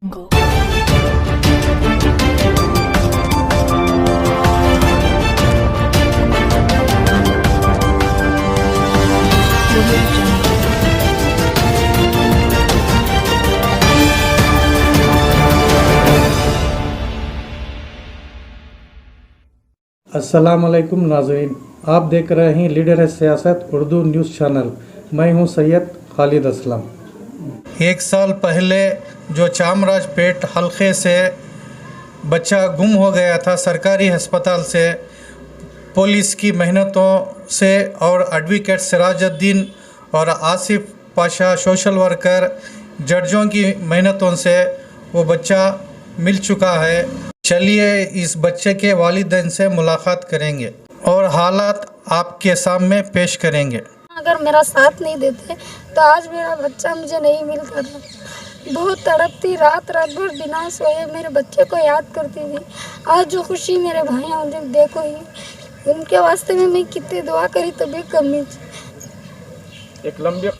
Go. अस्सलामुअलैकुम नाज़रीन, आप देख रहे हैं लीडर है सियासत उर्दू न्यूज़ चैनल। मैं हूं सैयद खालिद असलम। एक साल पहले जो चामराजपेट हल्के से बच्चा गुम हो गया था, सरकारी अस्पताल से पुलिस की मेहनतों से और एडवोकेट सिराजुद्दीन और आसिफ पाशा सोशल वर्कर जजों की मेहनतों से वो बच्चा मिल चुका है। चलिए इस बच्चे के वालिदैन से मुलाकात करेंगे और हालात आपके सामने पेश करेंगे। अगर मेरा साथ नहीं देते तो आज मेरा बच्चा मुझे नहीं मिलता था। बहुत तड़पती, रात भर बिना सोए मेरे बच्चे को याद करती थी। आज जो खुशी मेरे भाई मुझे देखो ही, उनके वास्ते में मैं कितनी दुआ करी तभी कमी। एक लंबी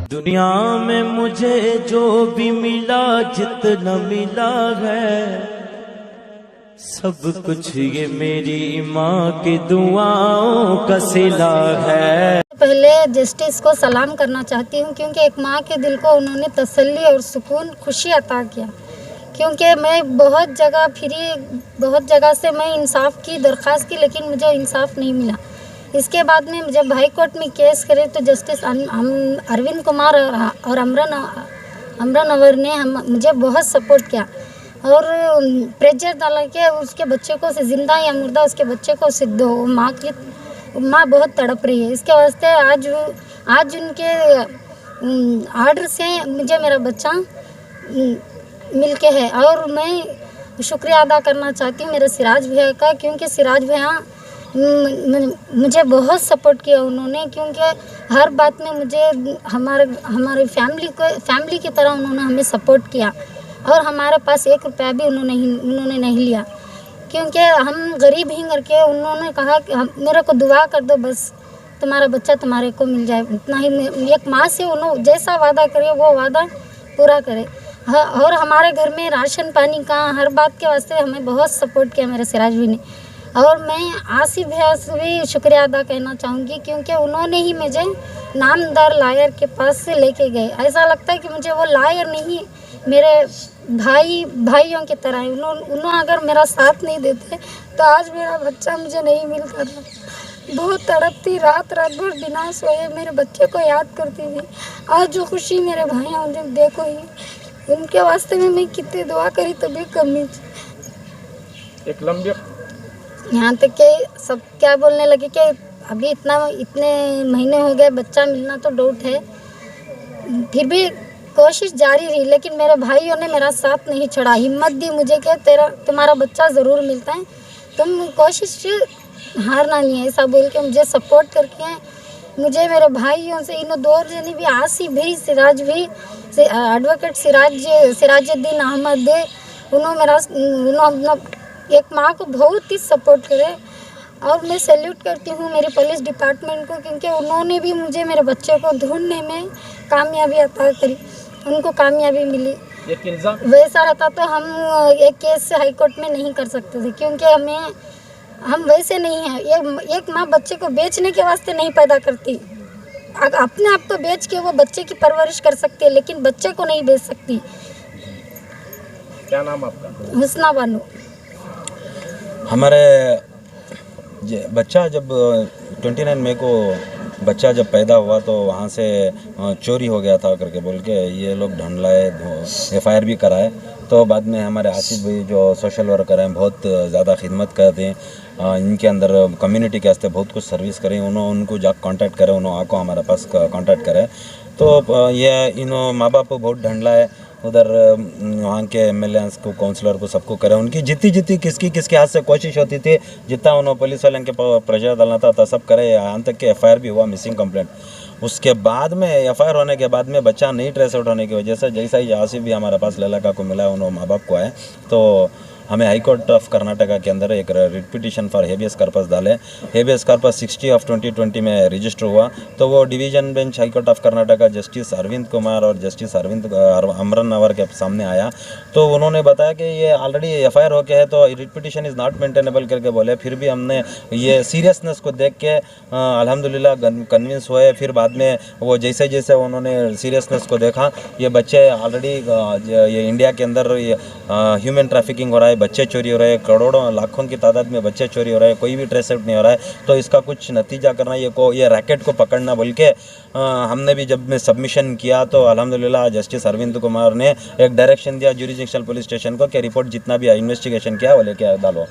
दुनिया में मुझे जो भी मिला, जितना मिला है, सब कुछ ये मेरी माँ की दुआओं का सिला है। पहले जस्टिस को सलाम करना चाहती हूँ, क्योंकि एक माँ के दिल को उन्होंने तसल्ली और सुकून, खुशी अता किया। क्योंकि मैं बहुत जगह फिरी, बहुत जगह से मैं इंसाफ की दरख्वास्त की, लेकिन मुझे इंसाफ नहीं मिला। इसके बाद में जब हाई कोर्ट में केस करे तो जस्टिस अरविंद कुमार और अमरन अवर ने मुझे बहुत सपोर्ट किया और प्रेशर डाला कि उसके बच्चे को से ज़िंदा या मुर्दा उसके बच्चे को सिद्ध दो। माँ बहुत तड़प रही है। इसके वास्ते आज उनके आर्डर से मुझे मेरा बच्चा मिल के है। और मैं शुक्रिया अदा करना चाहती हूँ मेरे सिराज भैया का, क्योंकि सिराज भैया मुझे बहुत सपोर्ट किया उन्होंने। क्योंकि हर बात में मुझे हमारे फैमिली की तरह उन्होंने हमें सपोर्ट किया और हमारे पास 1 रुपया भी उन्होंने नहीं लिया। क्योंकि हम गरीब ही करके उन्होंने कहा कि मेरे को दुआ कर दो, बस तुम्हारा बच्चा तुम्हारे को मिल जाए। इतना ही एक माँ से उन्होंने जैसा वादा करे वो वादा पूरा करे। और हमारे घर में राशन पानी का हर बात के वास्ते हमें बहुत सपोर्ट किया मेरे सिराज भी ने। और मैं आसिफ भैया से भी शुक्रिया अदा करना चाहूँगी, क्योंकि उन्होंने ही मुझे नामदार लायर के पास से लेके गए। ऐसा लगता है कि मुझे वो लायर नहीं, मेरे भाइयों की तरह है। उन्होंने अगर मेरा साथ नहीं देते तो आज मेरा बच्चा मुझे नहीं मिलता था। बहुत तड़पती, रात भर बिना सोए मेरे बच्चे को याद करती थी। आज जो खुशी मेरे भाई मुझे देखो ही, उनके वास्ते में मैं कितनी दुआ करी तभी कमी। एक लंबी यहाँ तक कि सब क्या बोलने लगे कि अभी इतने महीने हो गए, बच्चा मिलना तो डाउट है। फिर भी कोशिश जारी रही, लेकिन मेरे भाइयों ने मेरा साथ नहीं छोड़ा, हिम्मत दी मुझे कि तुम्हारा बच्चा ज़रूर मिलता है, तुम कोशिश हारना नहीं है, ऐसा बोल के मुझे सपोर्ट करके मुझे मेरे भाइयों से इन 2 जने भी, आसिफ भी, सिराज भी, एडवोकेट सिराजुद्दीन अहमद, उन्होंने एक माँ को बहुत ही सपोर्ट करे। और मैं सैल्यूट करती हूँ मेरे पुलिस डिपार्टमेंट को, क्योंकि उन्होंने भी मुझे मेरे बच्चे को ढूंढने में कामयाबी अता करी, उनको कामयाबी मिली। वैसा रहता तो हम एक केस से हाई कोर्ट में नहीं कर सकते थे, क्योंकि हम वैसे नहीं हैं। एक माँ बच्चे को बेचने के वास्ते नहीं पैदा करती, अपने आप तो बेच के वो बच्चे की परवरिश कर सकती है, लेकिन बच्चे को नहीं बेच सकती। क्या नाम आपका? हुस्ना बानो। हमारे बच्चा जब 29 मई को बच्चा जब पैदा हुआ तो वहाँ से चोरी हो गया था करके बोल के ये लोग ढूंढ लाए, FIR भी कराए। तो बाद में हमारे आसिफ भाई जो सोशल वर्कर हैं, बहुत ज़्यादा खिदमत करते हैं, इनके अंदर कम्युनिटी के वास्ते बहुत कुछ सर्विस करें। उनको जाकर कांटेक्ट करें, उन्होंने आको हमारे पास कांटेक्ट करें। तो ये इन्हों माँ बाप को बहुत ढूंढ लाए, उधर वहाँ के MLAs को, काउंसलर को, सबको करे। उनकी जितनी किसकी हाथ से कोशिश होती थी, जितना उन्होंने पुलिस वाले के प्रेशर डालना था सब करे। यहाँ तक कि FIR भी हुआ, मिसिंग कंप्लेंट। उसके बाद में FIR होने के बाद में बच्चा नहीं ट्रेस आउट होने की वजह से, जैसा ही आसिफ भी हमारे पास ललका को मिला, उन्होंने माँ बाप को आए तो हमें हाई कोर्ट ऑफ कर्नाटका के अंदर एक writ petition for habeas corpus डाले। हेबियस कॉर्पस 60/2020 में रजिस्टर हुआ, तो वो division bench High Court of Karnataka justice Arvind Kumar और जस्टिस अमरन नवर के सामने आया। तो उन्होंने बताया कि ये ऑलरेडी एफआईआर हो गया है, तो writ petition is not maintainable करके बोले। फिर भी हमने ये सीरियसनेस को देख के अल्हम्दुलिल्लाह कन्विंस हुए। फिर बाद में वो जैसे जैसे उन्होंने सीरियसनेस को देखा, ये बच्चे ऑलरेडी ये इंडिया के अंदर ह्यूमन ट्रैफिकिंग हो रहा है, बच्चे चोरी हो रहे हैं, करोड़ों लाखों की तादाद में बच्चे चोरी हो रहे हैं, कोई भी ट्रेस आउट नहीं हो रहा है। तो इसका कुछ नतीजा करना, ये रैकेट को पकड़ना बोल के हमने भी जब में सबमिशन किया, तो अल्हम्दुलिल्लाह जस्टिस अरविंद कुमार ने एक डायरेक्शन दिया ज्यूरिसडिक्शनल पुलिस स्टेशन को कि रिपोर्ट जितना भी इन्वेस्टिगेशन किया वो लेके डालो।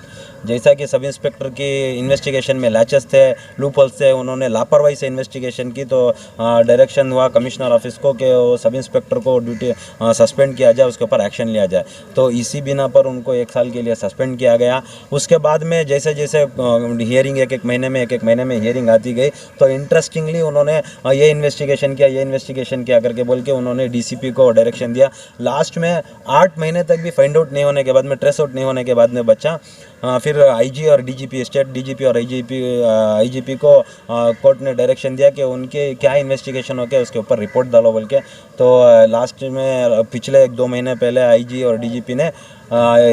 जैसा कि सब इंस्पेक्टर की इन्वेस्टिगेशन में लैचेस थे, लूप होल्स थे, उन्होंने लापरवाही से इन्वेस्टिगेशन की, तो डायरेक्शन हुआ कमिश्नर ऑफिस को कि वो सब इंस्पेक्टर को ड्यूटी सस्पेंड किया जाए, उसके ऊपर एक्शन लिया जाए। तो इसी बिना पर उनको 1 साल के लिए सस्पेंड किया गया। उसके बाद में जैसे जैसे हियरिंग एक एक महीने में हियरिंग आती गई, तो इंटरेस्टिंगली उन्होंने ये इन्वेस्टिगेशन किया करके बोल के उन्होंने डीसीपी को डायरेक्शन दिया। लास्ट में 8 महीने तक भी फाइंड आउट नहीं होने के बाद में, ट्रेस आउट नहीं होने के बाद में बच्चा फिर आईजी और डीजीपी, स्टेट डीजीपी और आईजीपी को कोर्ट ने डायरेक्शन दिया कि उनके क्या इन्वेस्टिगेशन हो के उसके ऊपर रिपोर्ट डालो बोल के। तो लास्ट में पिछले 1-2 महीने पहले आईजी और डीजीपी ने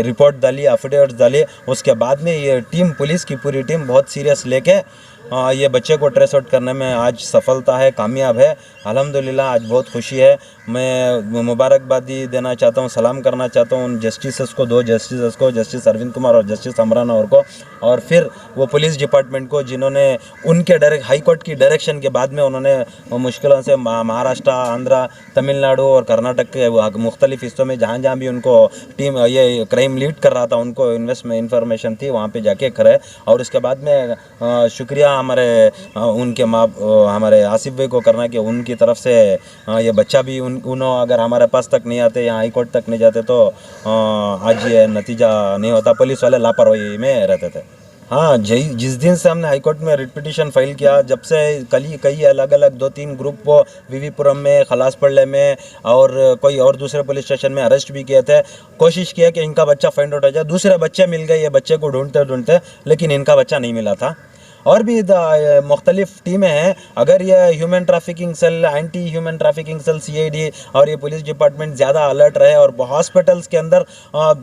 रिपोर्ट डाली, एफिडेविट्स डाली। उसके बाद में ये टीम, पुलिस की पूरी टीम बहुत सीरियस लेके ये बच्चे को ट्रेस आउट करने में आज सफलता है, कामयाब है। अल्हम्दुलिल्लाह आज बहुत खुशी है। मैं मुबारकबादी देना चाहता हूँ, सलाम करना चाहता हूँ उन जस्टिसेस को, 2 जस्टिसेस को, जस्टिस अरविंद कुमार और जस्टिस अमरन नवर को, और फिर वो पुलिस डिपार्टमेंट को जिन्होंने उनके हाई कोर्ट की डायरेक्शन के बाद में उन्होंने मुश्किलों से महाराष्ट्र, आंध्र, तमिलनाडु और कर्नाटक के मुख्तलिफ हिस्सों में जहाँ जहाँ भी उनको टीम ये क्राइम लीड कर रहा था, उनको इन्फॉर्मेशन थी, वहाँ पे जाके करे। और उसके बाद में शुक्रिया हमारे आसिफ भाई को करना कि उनकी तरफ से ये बच्चा भी उन्होंने अगर हमारे पास तक नहीं आते, यहाँ हाई कोर्ट तक नहीं जाते, तो आज ये नतीजा नहीं होता। पुलिस वाले लापरवाही में रहते थे। हाँ, जिस दिन से हमने हाई कोर्ट में रिट पिटिशन फाइल किया, जब से कई अलग अलग 2-3 ग्रुप को वीवीपुरम में, खलासपल्ले में और कोई और दूसरे पुलिस स्टेशन में अरेस्ट भी किए थे। कोशिश किया कि इनका बच्चा फाइंड आउट हो जाए। दूसरे बच्चे मिल गए, ये बच्चे को ढूंढते लेकिन इनका बच्चा नहीं मिला था। और भी मुख्तलिफ टीमें हैं। अगर ये human trafficking cell, anti human trafficking cell, CID और ये पुलिस डिपार्टमेंट ज़्यादा अलर्ट रहे और हॉस्पिटल्स के अंदर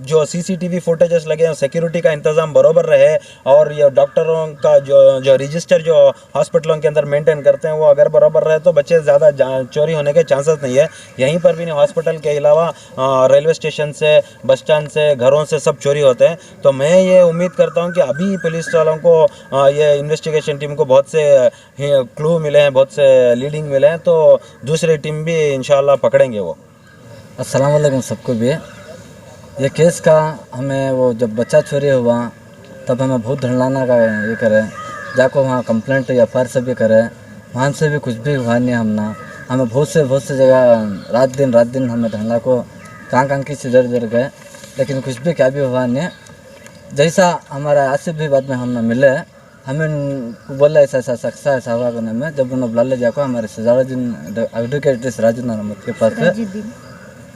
जो सीसीटीवी फुटेजेस लगे हैं, सिक्योरिटी का इंतज़ाम बरोबर रहे, और ये डॉक्टरों का जो रजिस्टर जो हॉस्पिटलों के अंदर मेंटेन करते हैं वो अगर बरोबर रहे, तो बच्चे ज़्यादा चोरी होने के चांसेस नहीं है। यहीं पर भी नहीं, हॉस्पिटल के अलावा रेलवे स्टेशन से, बस स्टैंड से, घरों से सब चोरी होते हैं। तो मैं ये उम्मीद करता हूँ कि अभी पुलिस वालों को ये इन्वेस्टिगेशन टीम को बहुत से क्लू मिले हैं, बहुत से लीडिंग मिले हैं, तो दूसरी टीम भी इंशाल्लाह पकड़ेंगे वो। अस्सलाम वालेकुम सबको भी। ये केस का हमें वो जब बच्चा चोरी हुआ तब हमें बहुत ढलाना का ये करे, जाको वहाँ कंप्लेंट या फायर से भी करे, वहाँ से भी कुछ भी हुआ नहीं। हमें बहुत से जगह रात दिन हमें ढलना को कहाँ की से इधर गए, लेकिन कुछ भी क्या भी हुआ नहीं। जैसा हमारा आसिफ भी बाद में हम मिले, हमें बोला ऐसा हुआ करने में, जब उन्होंने बुला ले जाको हमारे सजारुद्दीन एडवोकेट राजू नाम के पास है,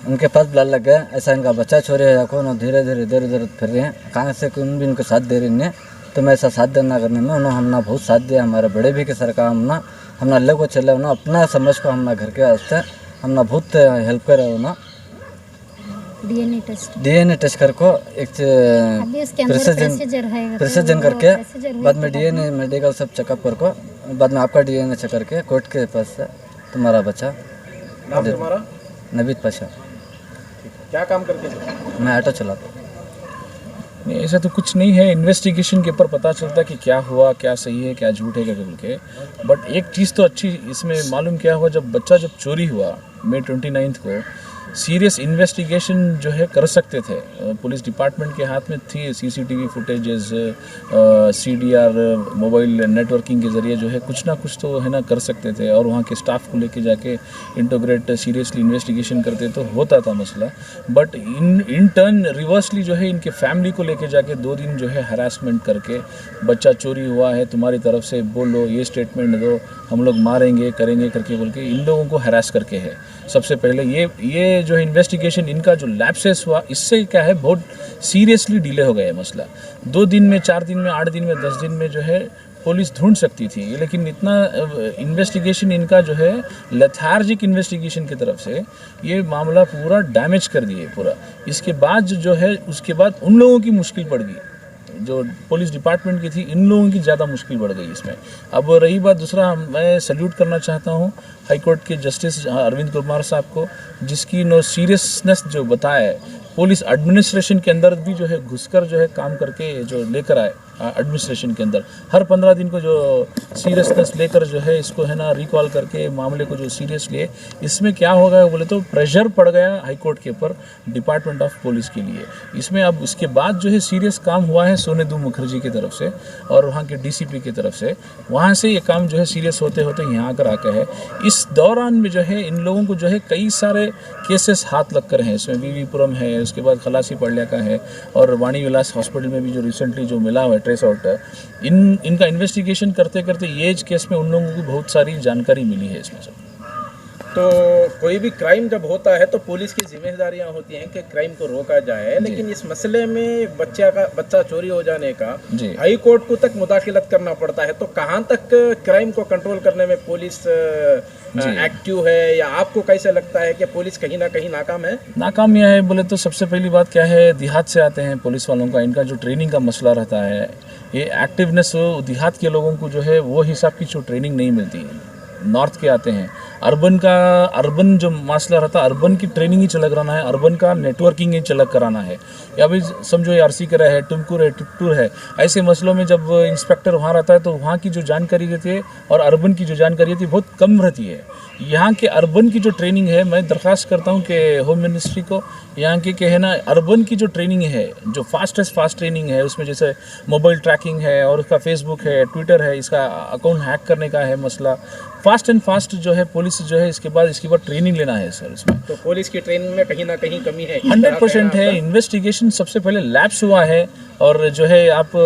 उनके पास बुला लग गए। ऐसा इनका बच्चा छोड़े है, उन्होंने धीरे धीरे इधर फिर रहे हैं, कहाँ से उन भी इनको साथ दे रही नहीं। तो मैं ऐसा साथ देना करने में उन्होंने हमने बहुत साथ दिया। हमारे बड़े भी के सरकार हमने ले को चले, उन्होंने अपना समझ को हमने घर के वास्ते हमने बहुत हेल्प करे। उन्होंने डीएनए टेस्ट करको एक प्रेसिजन करके बाद में डीएनए मेडिकल सब चेकअप करको, बाद में आपका डीएनए चेक करके कोर्ट के पास से तुम्हारा बच्चा। नबीद पाशा। क्या काम करते थे? मैं ऑटो चलाता। नहीं, ऐसा तो कुछ नहीं है। इन्वेस्टिगेशन के ऊपर पता चलता है कि क्या हुआ, क्या सही है, क्या झूठ है, क्या बोल के। बट एक चीज़ तो अच्छी इसमें मालूम क्या हुआ, जब चोरी हुआ मई 29 को, सीरियस इन्वेस्टिगेशन जो है कर सकते थे। पुलिस डिपार्टमेंट के हाथ में थी CCTV footages, CDR, mobile networking के ज़रिए जो है कुछ ना कुछ तो है ना कर सकते थे, और वहाँ के स्टाफ को लेके जाके इंटीग्रेट सीरियसली इन्वेस्टिगेशन करते तो होता था मसला। बट इन टर्न रिवर्सली जो है इनके फैमिली को लेके जाके 2 दिन जो है हरासमेंट करके, बच्चा चोरी हुआ है तुम्हारी तरफ से, बोलो, ये स्टेटमेंट दो, हम लोग मारेंगे करेंगे करके बोल के इन लोगों को हरास करके है। सबसे पहले ये ये जो है इन्वेस्टिगेशन इनका जो लैप्सेस हुआ, इससे क्या है बहुत सीरियसली डिले हो गया है मसला। 2 दिन में, 4 दिन में, 8 दिन में, 10 दिन में जो है पुलिस ढूंढ सकती थी, लेकिन इतना इन्वेस्टिगेशन इनका जो है लेथार्जिक इन्वेस्टिगेशन की तरफ से ये मामला पूरा डैमेज कर दिए पूरा। इसके बाद जो है उसके बाद उन लोगों की मुश्किल पड़ गई, जो पुलिस डिपार्टमेंट की थी, इन लोगों की ज़्यादा मुश्किल बढ़ गई इसमें। अब रही बात दूसरा, मैं सल्यूट करना चाहता हूँ हाई कोर्ट के जस्टिस अरविंद कुमार साहब को, जिसकी नो सीरियसनेस जो बताया है, पुलिस एडमिनिस्ट्रेशन के अंदर भी जो है घुसकर जो है काम करके जो लेकर आए एडमिनिस्ट्रेशन के अंदर, हर 15 दिन को जो सीरियसनेस लेकर जो है इसको है ना रिकॉल करके मामले को जो सीरियस लिए। इसमें क्या होगा बोले तो प्रेशर पड़ गया हाई कोर्ट के ऊपर डिपार्टमेंट ऑफ पुलिस के लिए। इसमें अब इसके बाद जो है सीरियस काम हुआ है सोनेदू मुखर्जी की तरफ से और वहाँ के डीसीपी की तरफ से, वहाँ से ये काम जो है सीरियस होते होते यहाँ आकर आके है। इस दौरान में जो है इन लोगों को जो है कई सारे केसेस हाथ लग कर हैं, इसमें वीवीपुरम है, उसके बाद खलासी पड़लिया का है और वाणी विलास हॉस्पिटल में भी जो रिसेंटली जो मिला हुआ है ट्रेस आउट है, इनका इन्वेस्टिगेशन करते करते ये केस में उन लोगों को बहुत सारी जानकारी मिली है इसमें सब। तो कोई भी क्राइम जब होता है तो पुलिस की जिम्मेदारियां होती हैं कि क्राइम को रोका जाए, लेकिन इस मसले में बच्चा चोरी हो जाने का हाई कोर्ट को तक मुदाखिलत करना पड़ता है, तो कहां तक क्राइम को कंट्रोल करने में पुलिस एक्टिव है, या आपको कैसे लगता है कि पुलिस कहीं ना कहीं नाकाम है? नाकाम यह है बोले तो सबसे पहली बात क्या है, देहात से आते हैं पुलिस वालों का, इनका जो ट्रेनिंग का मसला रहता है, ये एक्टिवनेस देहात के लोगों को जो है वो हिसाब की जो ट्रेनिंग नहीं मिलती है। नॉर्थ के आते हैं, अर्बन जो मसला रहता है, अर्बन की ट्रेनिंग ही चलक कराना है, अर्बन का नेटवर्किंग ही चलक कराना है, या भी समझो ये आरसी करा है, टुमकुर है, टिप्टूर है, ऐसे मसलों में जब इंस्पेक्टर वहाँ रहता है तो वहाँ की जो जानकारी रहती है और अर्बन की जो जानकारी रहती है बहुत कम रहती है। यहाँ के अर्बन की जो ट्रेनिंग है, मैं दरख्वास्त करता हूँ कि होम मिनिस्ट्री को यहाँ के है ना अर्बन की जो ट्रेनिंग है, जो फास्ट ट्रेनिंग है, उसमें जैसे मोबाइल ट्रैकिंग है और उसका फेसबुक है, ट्विटर है, इसका अकाउंट हैक करने का है मसला, फास्ट जो है पुलिस जो है इसके बाद ट्रेनिंग लेना है सर इसमें। तो पुलिस की ट्रेनिंग में कहीं ना कहीं कमी है, 100% है। इन्वेस्टिगेशन सबसे पहले लैप्स हुआ है और जो है आप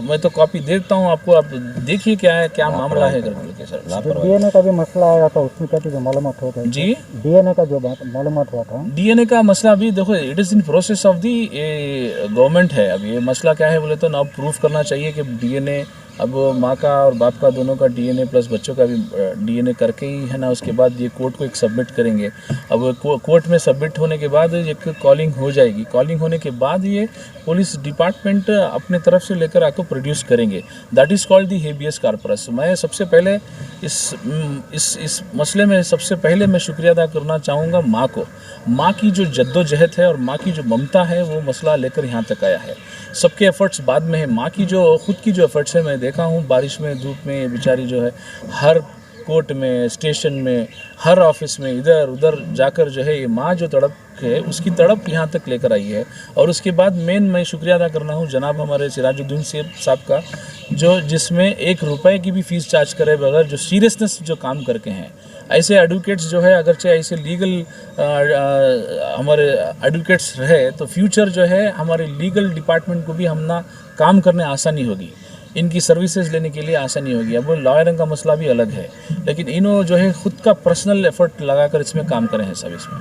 मैं तो कॉपी देता हूँ आपको, आप देखिए क्या है, क्या मामला है करके सर। डीएनए का भी मसला आया था, उसमें क्या चीज़ मालूमात हो गई जी? डीएनए का जो मालूमात हुआ था, डीएनए का मसला अभी देखो it is in process of the government है। अब ये मसला क्या है बोले तो ना प्रूफ करना चाहिए कि डीएनए अब माँ का और बाप का दोनों का डीएनए प्लस बच्चों का भी डीएनए करके ही है ना, उसके बाद ये कोर्ट को एक सबमिट करेंगे। अब कोर्ट में सबमिट होने के बाद एक कॉलिंग हो जाएगी, कॉलिंग होने के बाद ये पुलिस डिपार्टमेंट अपने तरफ से लेकर आकर प्रोड्यूस करेंगे, that is called the habeas corpus. मैं सबसे पहले इस मसले में सबसे पहले मैं शुक्रिया अदा करना चाहूँगा माँ को, माँ की जो जद्दोजहद है और माँ की जो ममता है, वो मसला लेकर यहाँ तक आया है। सबके एफर्ट्स बाद में है, माँ की जो खुद की जो एफर्ट्स है, मैं देखा हूँ बारिश में धूप में बेचारी जो है हर कोर्ट में, स्टेशन में, हर ऑफिस में इधर उधर जाकर जो है ये माँ जो तड़प है उसकी तड़प यहाँ तक लेकर आई है। और उसके बाद मैं शुक्रिया अदा करना हूँ जनाब हमारे सिराजुद्दीन साहब का, जो जिसमें 1 रुपये की भी फीस चार्ज करे बगैर जो सीरियसनेस जो काम करके हैं। ऐसे एडवोकेट्स जो है अगरचे ऐसे लीगल हमारे एडवोकेट्स रहे तो फ्यूचर जो है हमारे लीगल डिपार्टमेंट को भी हम ना काम करने आसानी होगी, इनकी सर्विसेज लेने के लिए आसानी होगी। अब लॉयरिंग का मसला भी अलग है, लेकिन इन्हों जो है खुद का पर्सनल एफर्ट लगाकर इसमें काम करें हैं सब इसमें।